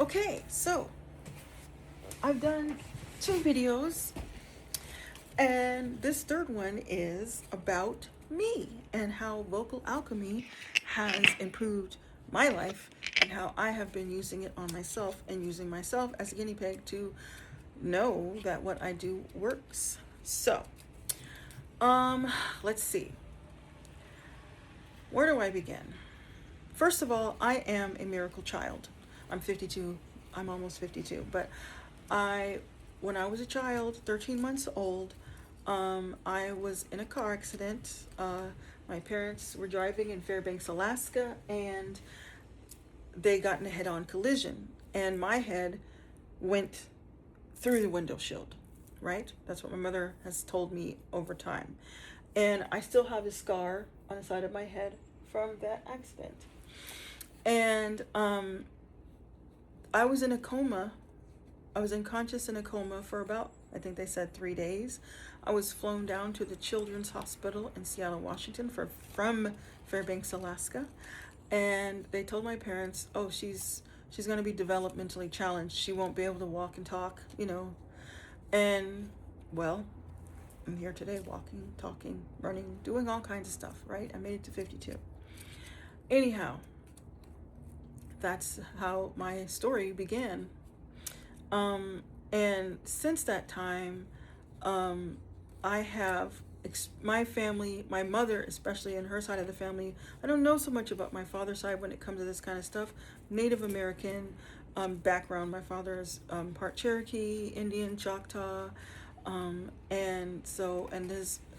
Okay, so I've done 2 videos, and this third one is about me and how Vocal Alchemy has improved my life and how I have been using it on myself and using myself as a guinea pig to know that what I do works. So, let's see. Where do I begin? First of all, I am a miracle child. I'm 52. I'm almost 52. But I, when I was a child, 13 months old, I was in a car accident. My parents were driving in Fairbanks, Alaska, and they got in a head-on collision. And my head went through the window shield, right? That's what my mother has told me over time. And I still have a scar on the side of my head from that accident. And I was in a coma. I was unconscious in a coma for about, I think they said 3 days. I was flown down to the Children's Hospital in Seattle, Washington from Fairbanks, Alaska. And they told my parents, oh, she's going to be developmentally challenged. She won't be able to walk and talk, And, well, I'm here today walking, talking, running, doing all kinds of stuff, right? I made it to 52. Anyhow, that's how my story began. And since that time, I have my family, my mother, especially in her side of the family, I don't know so much about my father's side when it comes to this kind of stuff. Native American background. My father is part Cherokee, Indian, Choctaw, and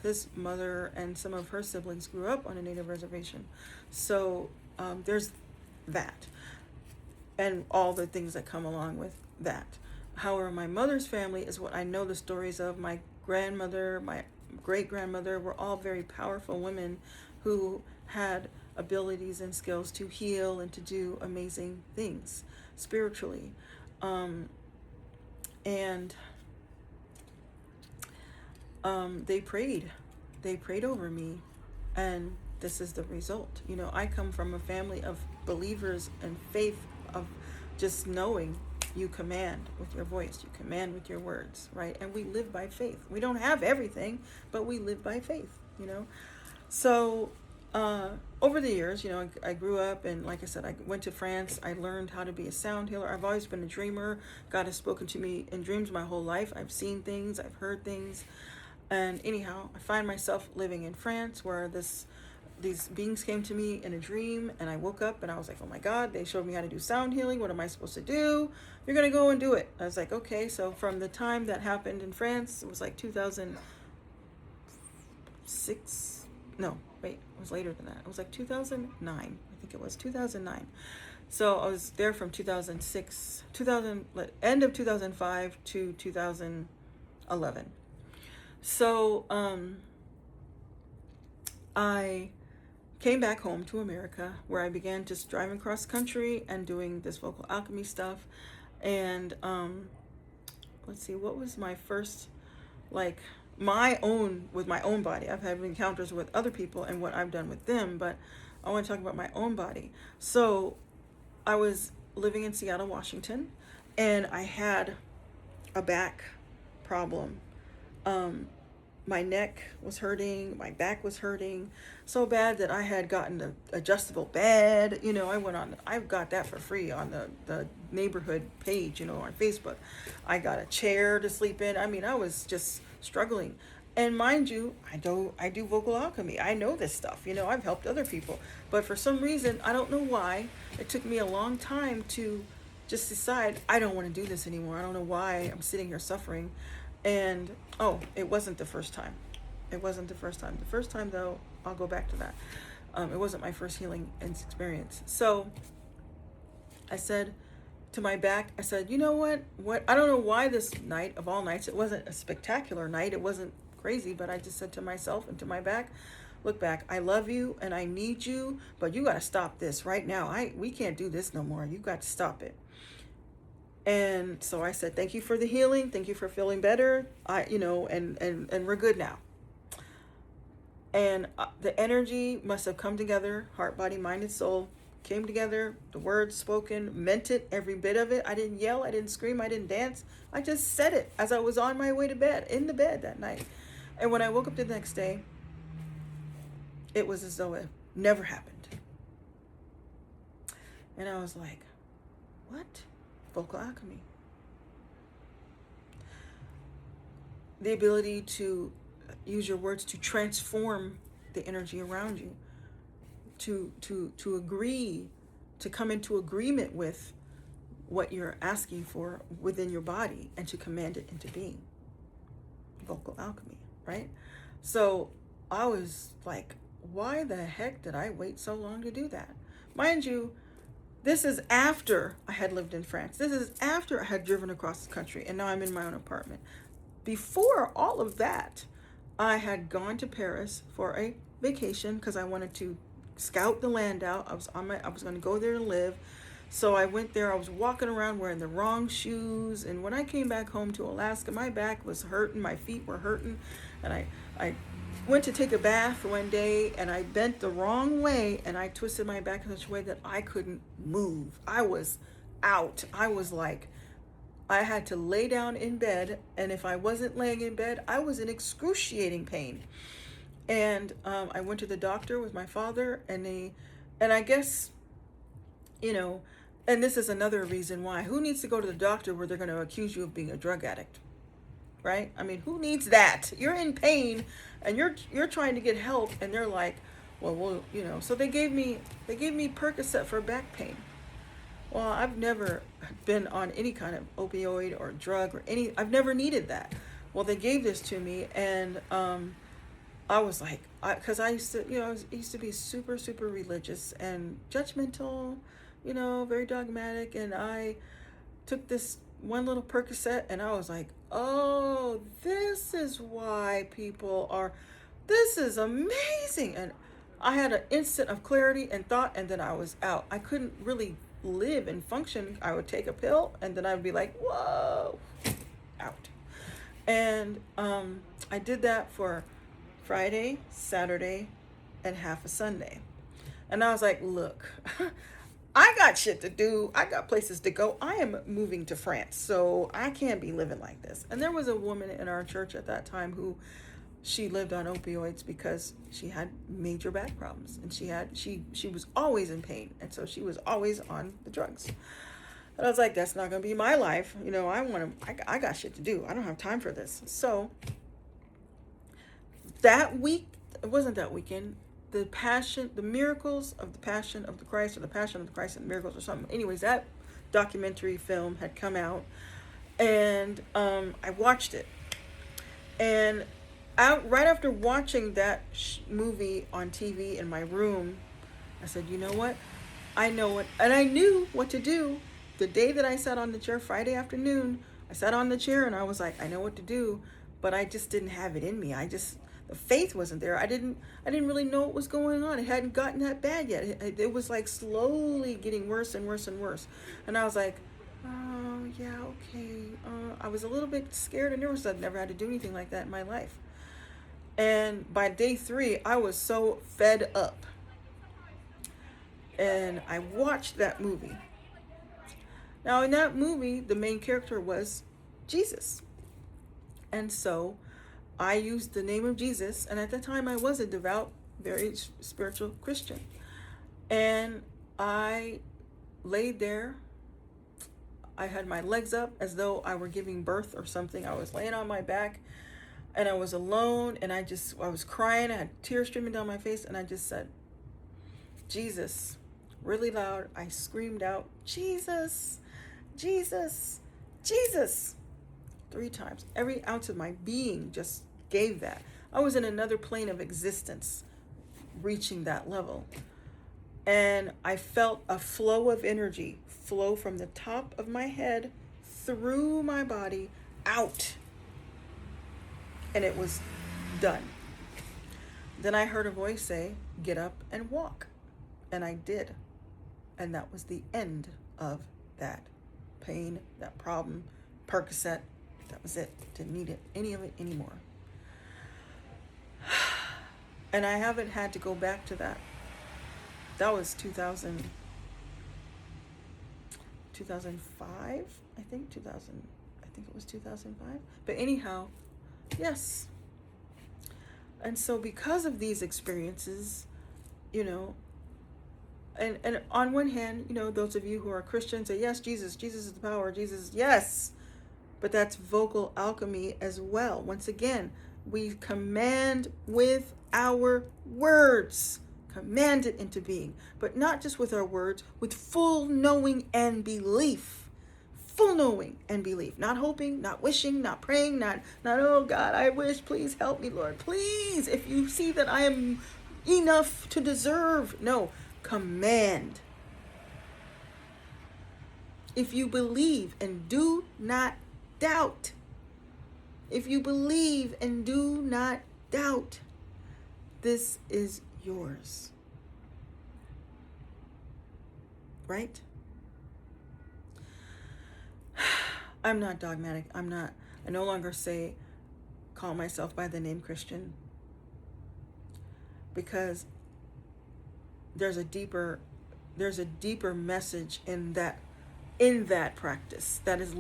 his mother and some of her siblings grew up on a native reservation. So there's that, and all the things that come along with that. However, my mother's family is what I know the stories of. My grandmother, my great-grandmother were all very powerful women who had abilities and skills to heal and to do amazing things spiritually. And they prayed. They prayed over me, and this is the result. I come from a family of believers and faith, of just knowing you command with your voice, you command with your words, right? And we live by faith. We don't have everything, but we live by faith, So over the years, I grew up, and like I said, I went to France. I learned how to be a sound healer. I've always been a dreamer. God has spoken to me in dreams my whole life. I've seen things, I've heard things. And anyhow, I find myself living in France, where these beings came to me in a dream, and I woke up and I was like, oh my God, they showed me how to do sound healing. What am I supposed to do? You're going to go and do it. I was like, okay. So from the time that happened in France, it was like 2006. No, wait, it was later than that. It was like 2009. I think it was 2009. So I was there from 2006, end of 2005 to 2011. So I came back home to America, where I began just driving cross country and doing this vocal alchemy stuff. And let's see, what was my first, with my own body? I've had encounters with other people and what I've done with them, but I want to talk about my own body. So I was living in Seattle, Washington, and I had a back problem. My neck was hurting, my back was hurting so bad that I had gotten an adjustable bed. I've got that for free on the neighborhood page, on Facebook. I got a chair to sleep in. I was just struggling. And mind you, I do vocal alchemy. I know this stuff. I've helped other people. But for some reason, I don't know why, it took me a long time to just decide I don't want to do this anymore. I don't know why I'm sitting here suffering. And, it wasn't the first time. The first time, though, I'll go back to that. It wasn't my first healing experience. So I said to my back, I said, you know what? I don't know why this night of all nights, it wasn't a spectacular night. It wasn't crazy, but I just said to myself and to my back, look, back, I love you and I need you, but you got to stop this right now. We can't do this no more. You got to stop it. And so I said, thank you for the healing. Thank you for feeling better. And we're good now. And the energy must have come together, heart, body, mind, and soul. came together, the words spoken, meant it, every bit of it. I didn't yell, I didn't scream, I didn't dance. I just said it as I was on my way to bed, in the bed that night. And when I woke up the next day, it was as though it never happened. And I was like, what? Vocal alchemy. The ability to use your words to transform the energy around you, to agree, to come into agreement with what you're asking for within your body and to command it into being. Vocal alchemy, right? So I was like, why the heck did I wait so long to do that? Mind you, this is after I had lived in France. This is after I had driven across the country, and now I'm in my own apartment. Before all of that, I had gone to Paris for a vacation because I wanted to scout the land out. I was going to go there to live. So I went there. I was walking around wearing the wrong shoes, and when I came back home to Alaska, my back was hurting, my feet were hurting, and I went to take a bath one day, and I bent the wrong way, and I twisted my back in such a way that I couldn't move. I was out. I was like, I had to lay down in bed, and if I wasn't laying in bed, I was in excruciating pain. And I went to the doctor with my father, and I guess, and this is another reason why. Who needs to go to the doctor where they're going to accuse you of being a drug addict? Right? I mean, who needs that? You're in pain and you're trying to get help, and they're like, well, so they gave me Percocet for back pain. Well, I've never been on any kind of opioid or drug or I've never needed that. Well, they gave this to me, and I was like, because I used to be super, super religious and judgmental, very dogmatic, and I took this one little Percocet, and I was like, oh, this is why this is amazing. And I had an instant of clarity and thought, and then I was out. I couldn't really live and function. I would take a pill, and then I would be like, whoa, out. And I did that for Friday, Saturday, and half a Sunday. And I was like, look, I got shit to do. I got places to go. I am moving to France, so I can't be living like this. And there was a woman in our church at that time who she lived on opioids because she had major back problems, and she was always in pain, and so she was always on the drugs. And I was like, that's not going to be my life. I got shit to do. I don't have time for this. So that week, it wasn't that weekend, the miracles of the Passion of the Christ, or the Passion of the Christ and Miracles or something. Anyways, that documentary film had come out, and I watched it. And right after watching that movie on TV in my room, I said, you know what? I know it. And I knew what to do. The day that I sat on the chair, Friday afternoon, I sat on the chair and I was like, I know what to do, but I just didn't have it in me. The faith wasn't there. I didn't really know what was going on. It hadn't gotten that bad yet. It was like slowly getting worse and worse and worse. And I was like, oh yeah, okay. I was a little bit scared and nervous. I've never had to do anything like that in my life. And by day 3, I was so fed up. And I watched that movie. Now in that movie, the main character was Jesus. And so I used the name of Jesus, and at the time I was a devout, very spiritual Christian. And I laid there. I had my legs up as though I were giving birth or something. I was laying on my back, and I was alone, and I was crying. I had tears streaming down my face, and I just said, Jesus, really loud. I screamed out, Jesus, Jesus, Jesus. 3 times. Every ounce of my being just gave that. I was in another plane of existence, reaching that level. And I felt a flow of energy flow from the top of my head, through my body, out. And it was done. Then I heard a voice say, get up and walk. And I did. And that was the end of that pain, that problem, Percocet. That was it. Didn't need any of it anymore. And I haven't had to go back to that. That was 2000. 2005, I think 2000, I think it was 2005. But anyhow, yes. And so because of these experiences, you know, and on one hand, you know, those of you who are Christians say, yes, Jesus is the power, Jesus, yes. But that's vocal alchemy as well. Once again, we command with our words. Command it into being. But not just with our words, with full knowing and belief. Full knowing and belief. Not hoping, not wishing, not praying, not, oh God, I wish, please help me, Lord. Please, if you see that I am enough to deserve. No, command. If you believe and do not doubt. If you believe and do not doubt, this is yours. Right? I'm not dogmatic. I no longer call myself by the name Christian, because there's a deeper message in that practice that has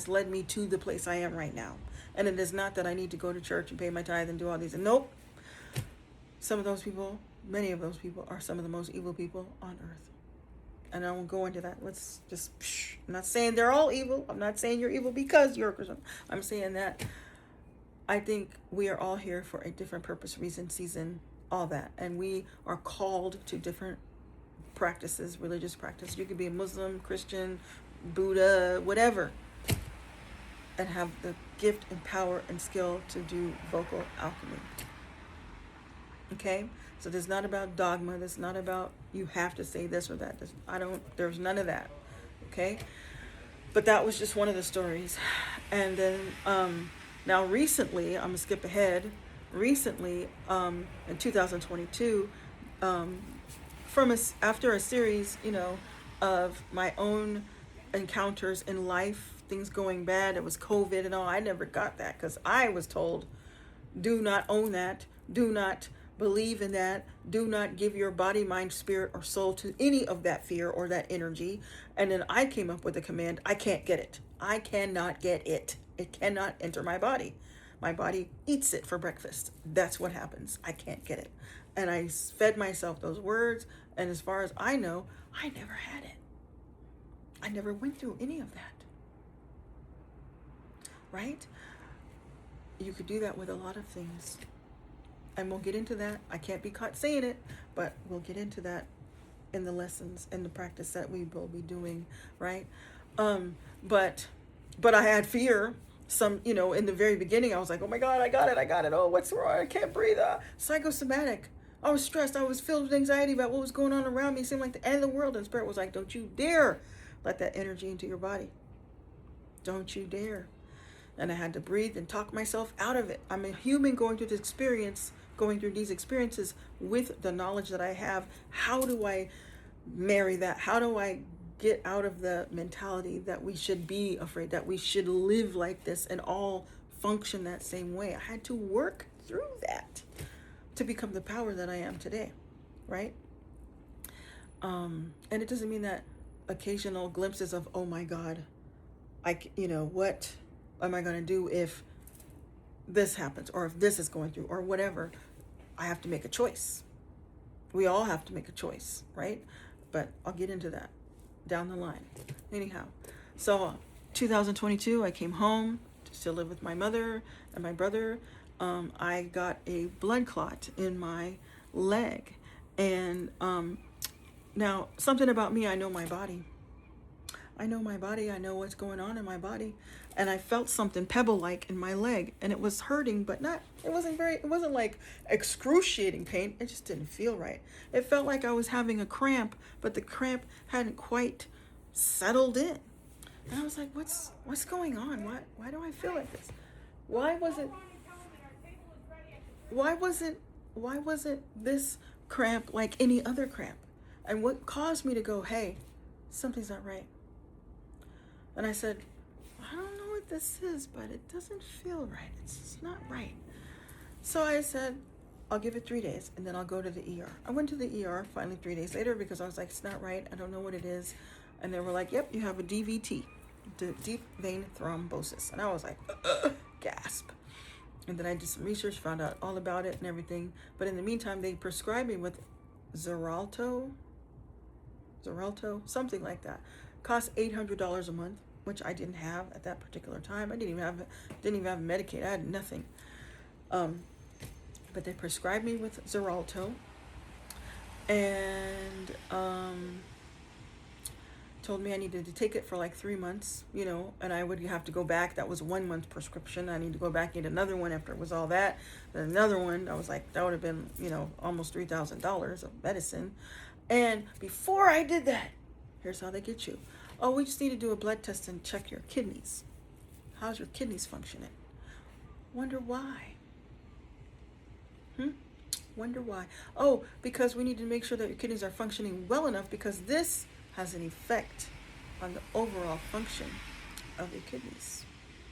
led me to the place I am right now. And it is not that I need to go to church and pay my tithe and do all these. And nope. Some of those people, many of those people, are some of the most evil people on earth. And I won't go into that. Let's just, I'm not saying they're all evil. I'm not saying you're evil because you're a Christian. I'm saying that I think we are all here for a different purpose, reason, season, all that. And we are called to different practices, religious practice. You could be a Muslim, Christian, Buddha, whatever, and have the gift and power and skill to do vocal alchemy. Okay? So this is not about dogma. This is not about you have to say this or that. There's none of that. Okay? But that was just one of the stories. And then now recently, I'm going to skip ahead. Recently, in 2022, after a series, you know, of my own encounters in life, things going bad, it was COVID and all, I never got that because I was told, do not own that, do not believe in that, do not give your body, mind, spirit, or soul to any of that fear or that energy. And then I came up with a command, I can't get it. I cannot get it. It cannot enter my body. My body eats it for breakfast. That's what happens. I can't get it. And I fed myself those words. And as far as I know, I never had it. I never went through any of that. Right? You could do that with a lot of things. And we'll get into that. I can't be caught saying it, but we'll get into that in the lessons and the practice that we will be doing, right? But I had fear. In the very beginning, I was like, oh my God, I got it. Oh, what's wrong? I can't breathe. Psychosomatic. I was stressed. I was filled with anxiety about what was going on around me. It seemed like the end of the world. And Spirit was like, don't you dare let that energy into your body. Don't you dare. And I had to breathe and talk myself out of it. I'm a human going through these experiences with the knowledge that I have. How do I marry that? How do I get out of the mentality that we should be afraid, that we should live like this and all function that same way? I had to work through that to become the power that I am today, right? And it doesn't mean that occasional glimpses of, oh my God, what am I going to do if this happens, or if this is going through, or whatever. I have to make a choice. We all have to make a choice, right? But I'll get into that down the line. Anyhow, so 2022, I came home to still live with my mother and my brother. I got a blood clot in my leg. And now, something about me, I know my body. I know my body. I know what's going on in my body. And I felt something pebble-like in my leg. And it was hurting, but it wasn't like excruciating pain. It just didn't feel right. It felt like I was having a cramp, but the cramp hadn't quite settled in. And I was like, what's going on? Why do I feel like this? Why wasn't this cramp like any other cramp? And what caused me to go, hey, something's not right. And I said, I don't know what this is, but it doesn't feel right. It's not right. So I said, I'll give it 3 days and then I'll go to the ER. I went to the ER finally 3 days later because I was like, it's not right. I don't know what it is. And they were like, yep, you have a DVT, deep vein thrombosis. And I was like, gasp. And then I did some research, found out all about it and everything. But in the meantime, they prescribed me with Xarelto, something like that. Cost $800 a month, which I didn't have at that particular time. I didn't even have Medicaid. I had nothing. But they prescribed me with Xarelto, and told me I needed to take it for like 3 months, and I would have to go back. That was 1 month prescription. I need to go back, get another one after it was all that. Then another one. I was like, that would have been, almost $3,000 of medicine. And before I did that, here's how they get you. Oh, we just need to do a blood test and check your kidneys. How's your kidneys functioning? Wonder why? Wonder why? Oh, because we need to make sure that your kidneys are functioning well enough, because this has an effect on the overall function of your kidneys.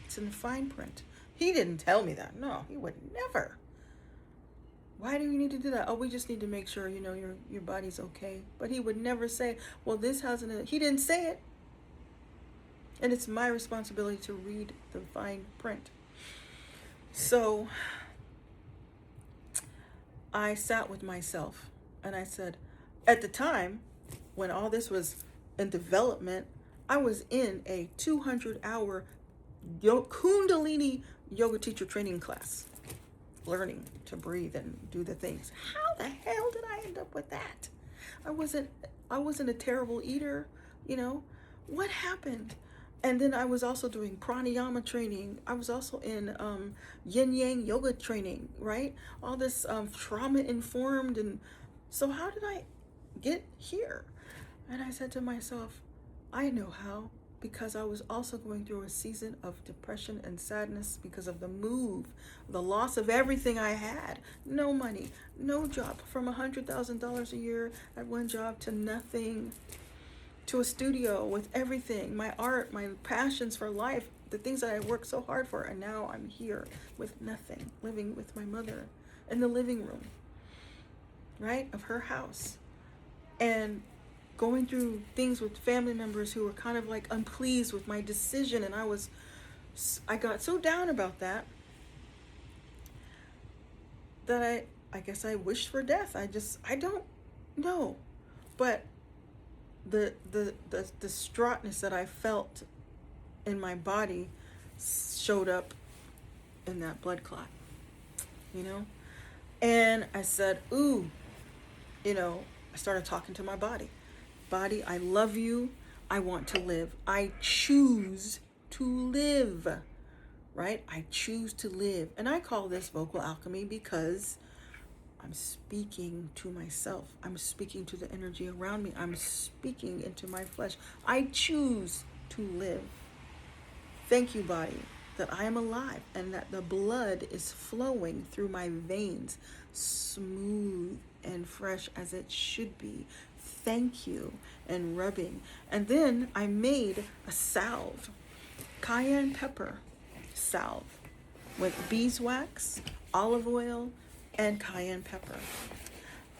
It's in the fine print. He didn't tell me that. No, he would never. Why do you need to do that? Oh, we just need to make sure, your body's okay. But he would never say, well, this has he didn't say it. And it's my responsibility to read the fine print. So I sat with myself and I said, at the time when all this was in development, I was in a 200-hour Kundalini yoga teacher training class, learning to breathe and do the things. How the hell did I end up with that? I wasn't a terrible eater, What happened? And then I was also doing pranayama training. I was also in yin yang yoga training, right? All this trauma informed. And so how did I get here? And I said to myself, I know how, because I was also going through a season of depression and sadness because of the move, the loss of everything I had. No money, no job, from $100,000 a year at one job to nothing, to a studio with everything, my art, my passions for life, the things that I worked so hard for. And now I'm here with nothing, living with my mother in the living room, right, of her house. And going through things with family members who were kind of like unpleased with my decision. And I got so down about that I guess I wished for death. I don't know. But the distraughtness that I felt in my body showed up in that blood clot, And I said, ooh, I started talking to my body. Body, I love you. I want to live. I choose to live, right? I choose to live. And I call this vocal alchemy because I'm speaking to myself. I'm speaking to the energy around me. I'm speaking into my flesh. I choose to live. Thank you, body, that I am alive and that the blood is flowing through my veins, smooth and fresh as it should be. Thank you, and rubbing. And then I made a salve, cayenne pepper salve with beeswax, olive oil, and cayenne pepper.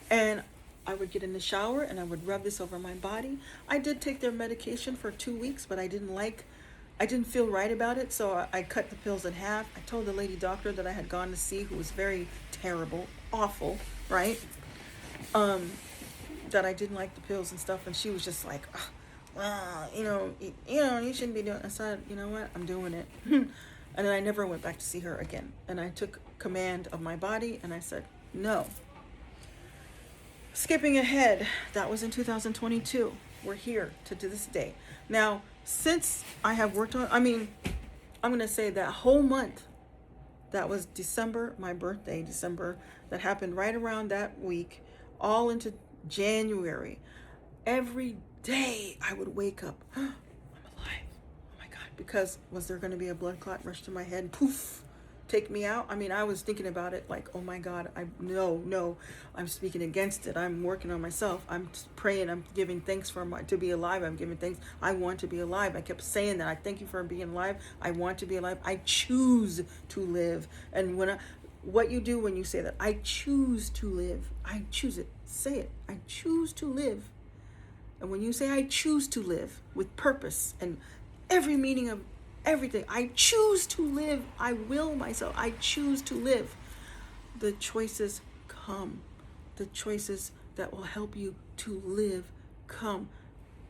And I would get in the shower and I would rub this over my body. I did take their medication for 2 weeks, but I didn't feel right about it, so I cut the pills in half. I told the lady doctor that I had gone to see, who was very terrible, awful, right? That I didn't like the pills and stuff, and she was just like, oh, well, you shouldn't be doing it. I said, you know what, I'm doing it. And then I never went back to see her again. And I took command of my body and I said, no. Skipping ahead, that was in 2022. We're here to this day. Now, since I have worked on, I'm going to say that whole month, that was December, my birthday, December, that happened right around that week, all into January. Every day I would wake up, I'm alive. Oh my God. Because was there going to be a blood clot rush to my head? Poof. Take me out. I was thinking about it like, oh my God, no, I'm speaking against it. I'm working on myself. I'm praying. I'm giving thanks to be alive. I'm giving thanks. I want to be alive. I kept saying that. I thank you for being alive. I want to be alive. I choose to live. And what you do when you say that, I choose to live. I choose it. Say it. I choose to live. And when you say, I choose to live with purpose and every meaning of everything, I choose to live, I will myself, I choose to live, the choices come. The choices that will help you to live come.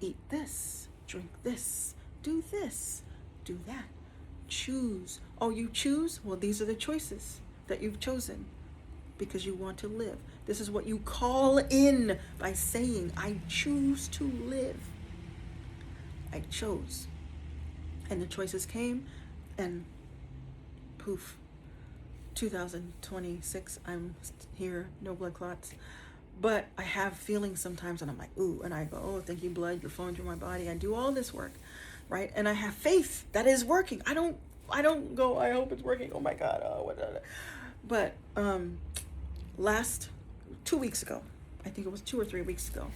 Eat this, drink this, do this, do that. Choose. Oh, you choose? Well, these are the choices that you've chosen because you want to live. This is what you call in by saying, I choose to live. I chose. And the choices came, and poof, 2026, I'm here, no blood clots. But I have feelings sometimes, and I'm like, ooh, and I go, oh, thank you, blood, you're flowing through my body. I do all this work, right? And I have faith that is working. I don't go, I hope it's working. Oh my God, oh, what? But last 2 weeks ago, I think it was 2 or 3 weeks ago,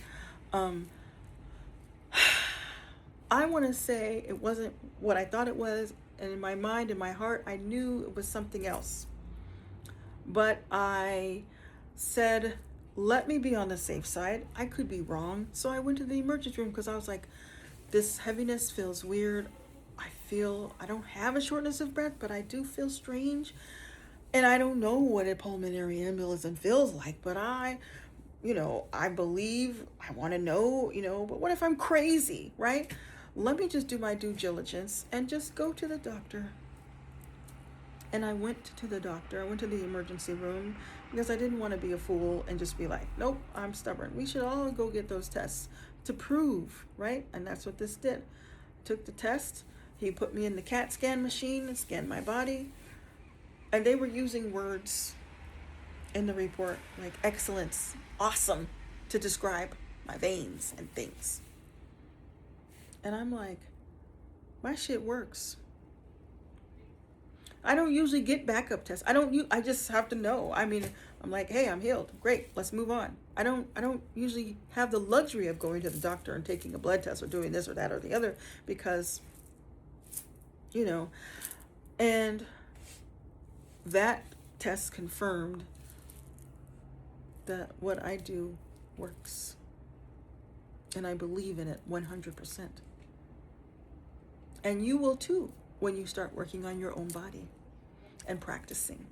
I want to say it wasn't what I thought it was, and in my mind, in my heart, I knew it was something else. But I said, let me be on the safe side. I could be wrong. So I went to the emergency room because I was like, this heaviness feels weird. I don't have a shortness of breath, but I do feel strange. And I don't know what a pulmonary embolism feels like, but I believe, I want to know, but what if I'm crazy, right? Let me just do my due diligence and just go to the doctor. And I went to the doctor. I went to the emergency room because I didn't want to be a fool and just be like, nope, I'm stubborn. We should all go get those tests to prove, right? And that's what this did. Took the test. He put me in the CAT scan machine and scanned my body. And they were using words in the report like excellence, awesome, to describe my veins and things. And I'm like, my shit works. I don't usually get backup tests. I just have to know. I mean, I'm like, hey, I'm healed. Great, let's move on. I don't usually have the luxury of going to the doctor and taking a blood test or doing this or that or the other because, and that test confirmed that what I do works. And I believe in it 100%. And you will too when you start working on your own body and practicing,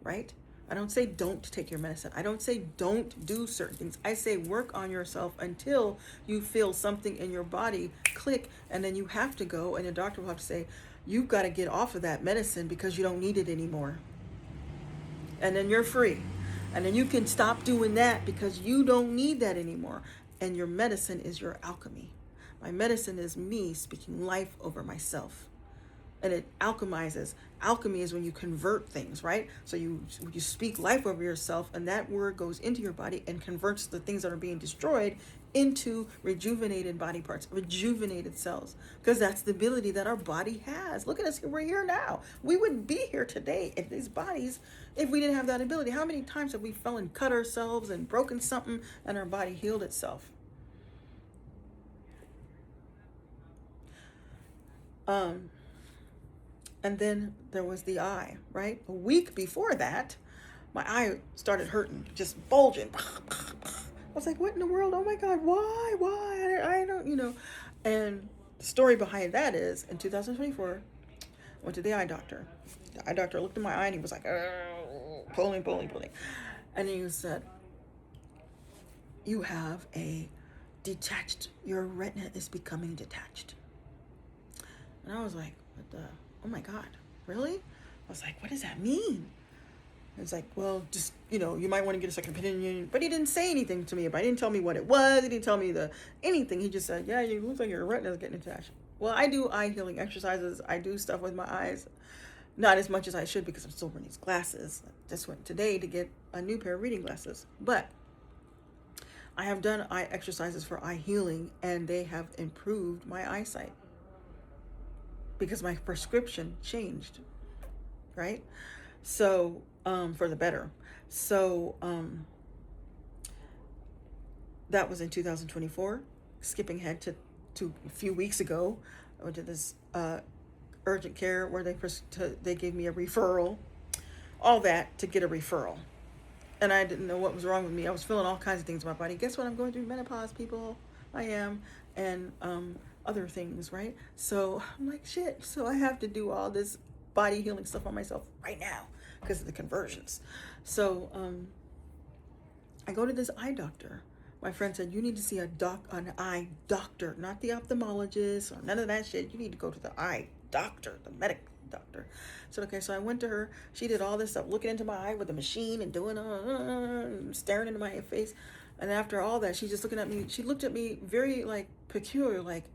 right? I don't say don't take your medicine. I don't say don't do certain things. I say work on yourself until you feel something in your body click, and then you have to go, and the doctor will have to say, you've got to get off of that medicine because you don't need it anymore. And then you're free. And then you can stop doing that because you don't need that anymore. And your medicine is your alchemy. My medicine is me speaking life over myself. And it alchemizes. Alchemy is when you convert things, right? So you speak life over yourself, and that word goes into your body and converts the things that are being destroyed into rejuvenated body parts, rejuvenated cells, because that's the ability that our body has. Look at us, we're here now. We wouldn't be here today in these bodies if we didn't have that ability. How many times have we fell and cut ourselves and broken something and our body healed itself? And then there was the eye, right? A week before that, my eye started hurting, just bulging. I was like, what in the world? Oh my God, why? I don't. And the story behind that is in 2024, I went to the eye doctor. The eye doctor looked in my eye and he was like, pulling. And he said, you have your retina is becoming detached. And I was like, oh my God, really? I was like, what does that mean? It's like, well, just, you might want to get a second opinion. But he didn't say anything to me about it. He didn't tell me what it was. He didn't tell me anything. He just said, yeah, it looks like your retina is getting detached. Well, I do eye healing exercises. I do stuff with my eyes. Not as much as I should because I'm still wearing these glasses. I just went today to get a new pair of reading glasses. But I have done eye exercises for eye healing, and they have improved my eyesight because my prescription changed, right? So, for the better. So, that was in 2024. Skipping ahead to a few weeks ago, I went to this urgent care where they gave me a referral, all that to get a referral. And I didn't know what was wrong with me. I was feeling all kinds of things in my body. Guess what? I'm going through menopause, people. I am, and other things, right? So I'm like, shit. So I have to do all this body healing stuff on myself right now because of the conversions. So I go to this eye doctor. My friend said, you need to see an eye doctor, not the ophthalmologist or none of that shit. You need to go to the eye doctor, the medical doctor. So okay, so I went to her. She did all this stuff, looking into my eye with a machine and doing staring into my face. And after all that, she's just looking at me. She looked at me very like peculiar, like,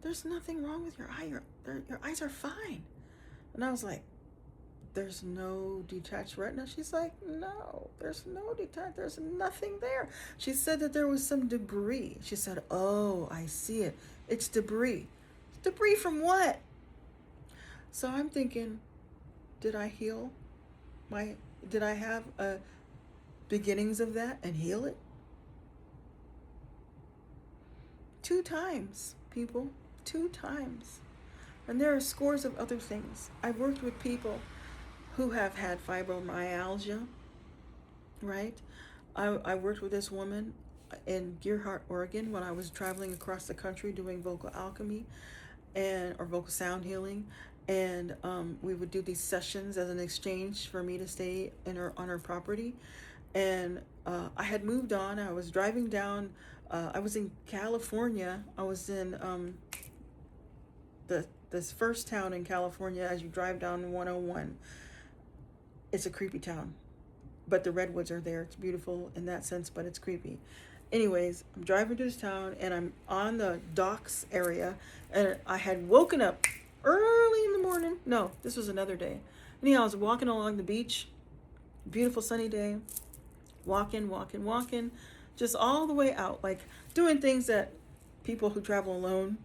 there's nothing wrong with your eye. Your eyes are fine. And I was like, there's no detached retina? She's like, no, there's no detached, there's nothing there. She said that there was some debris. She said, oh, I see it. It's debris. Debris from what? So I'm thinking, did I heal did I have beginnings of that and heal it? 2 times, people, 2 times. And there are scores of other things. I've worked with people who have had fibromyalgia, right? I worked with this woman in Gearhart, Oregon, when I was traveling across the country doing vocal alchemy or vocal sound healing. And we would do these sessions as an exchange for me to stay on her property. And I had moved on. I was driving down. I was in California. I was in this first town in California. As you drive down 101, it's a creepy town, but the redwoods are there. It's beautiful in that sense, but it's creepy. Anyways, I'm driving to this town and I'm on the docks area, and I had woken up early in the morning. No, this was another day. Anyhow, I was walking along the beach, beautiful sunny day, walking, just all the way out, like doing things that people who travel alone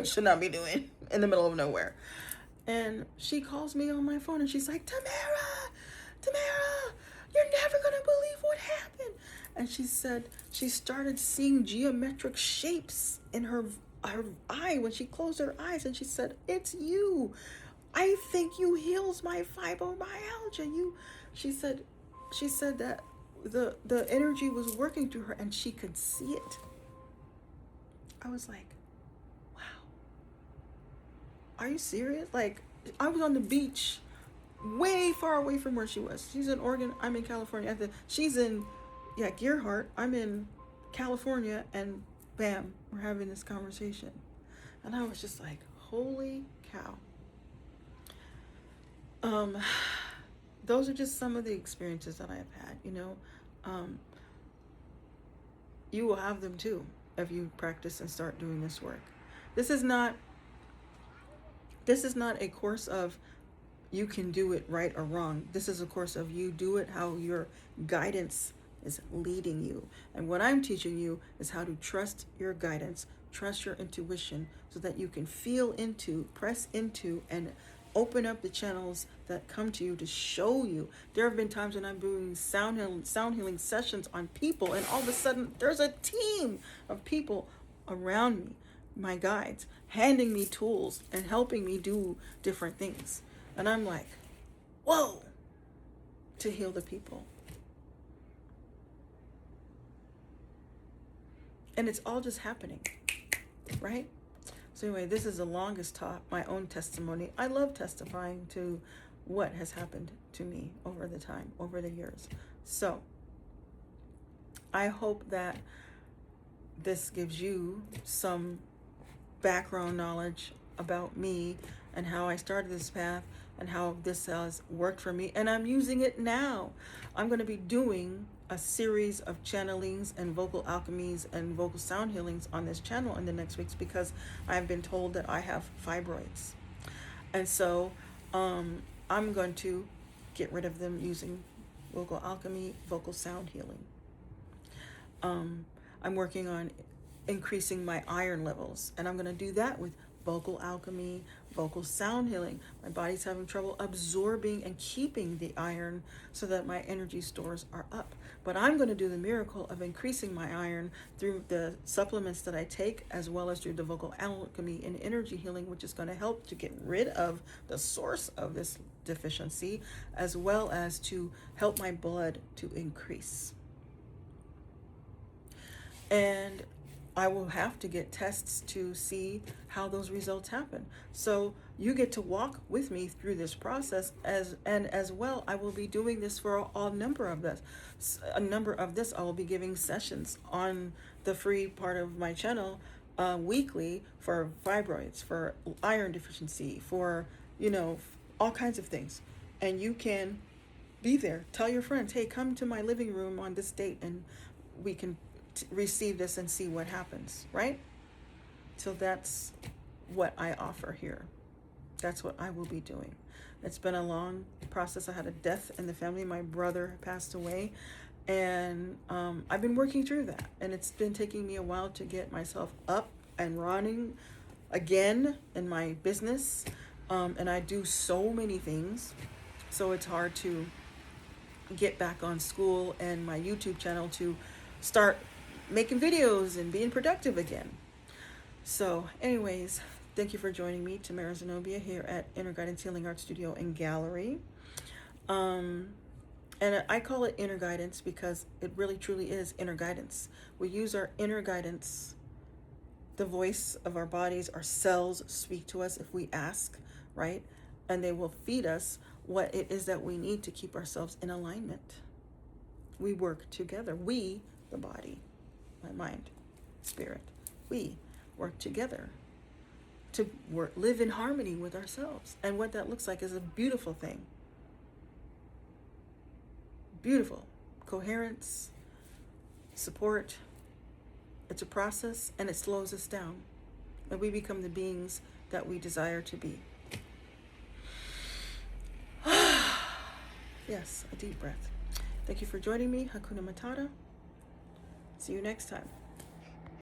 should not be doing in the middle of nowhere. And she calls me on my phone and she's like, Tamara, you're never going to believe what happened. And she said she started seeing geometric shapes in her eye when she closed her eyes. And she said, it's you. I think you heals my fibromyalgia. She said that the energy was working through her and she could see it. I was like, wow. Are you serious? Like, I was on the beach way far away from where she was. She's in Oregon. I'm in California. She's in, Gearhart. I'm in California, and bam, we're having this conversation. And I was just like, holy cow. Those are just some of the experiences that I've had, you will have them too if you practice and start doing this work. This is not a course of you can do it right or wrong. This is a course of you do it how your guidance is leading you. And what I'm teaching you is how to trust your guidance, trust your intuition, so that you can feel into, press into, and open up the channels that come to you to show you. There have been times when I'm doing sound healing sessions on people, and all of a sudden there's a team of people around me, my guides, handing me tools and helping me do different things. And I'm like, whoa, to heal the people. And it's all just happening, right? So anyway, this is the longest talk, my own testimony. I love testifying to what has happened to me over the years. So I hope that this gives you some background knowledge about me and how I started this path and how this has worked for me. And I'm using it now. I'm going to be doing a series of channelings and vocal alchemies and vocal sound healings on this channel in the next weeks, because I've been told that I have fibroids. And so I'm going to get rid of them using vocal alchemy, vocal sound healing. I'm working on increasing my iron levels, and I'm going to do that with vocal alchemy, vocal sound healing. My body's having trouble absorbing and keeping the iron so that my energy stores are up. But I'm going to do the miracle of increasing my iron through the supplements that I take, as well as through the vocal alchemy and energy healing, which is going to help to get rid of the source of this deficiency, as well as to help my blood to increase. And I will have to get tests to see how those results happen. So you get to walk with me through this process, as well I will be doing this for a number of this. I will be giving sessions on the free part of my channel weekly for fibroids, for iron deficiency, for all kinds of things. And you can be there. Tell your friends, hey, come to my living room on this date and we can receive this and see what happens, right? So that's what I offer here. That's what I will be doing. It's been a long process. I had a death in the family. My brother passed away, and I've been working through that, and it's been taking me a while to get myself up and running again in my business, and I do so many things, so it's hard to get back on SKOOL and my YouTube channel to start making videos and being productive again. So anyways, thank you for joining me, Tamara Zenobia, here at Inner Guidance Healing Art Studio and Gallery. And I call it inner guidance because it really truly is inner guidance. We use our inner guidance, the voice of our bodies, our cells speak to us if we ask, right? And they will feed us what it is that we need to keep ourselves in alignment. We work together. We, the body, my mind, spirit, we work together to live in harmony with ourselves. And what that looks like is a beautiful thing. Beautiful. Coherence, support. It's a process, and it slows us down. And we become the beings that we desire to be. Yes, a deep breath. Thank you for joining me. Hakuna Matata. See you next time.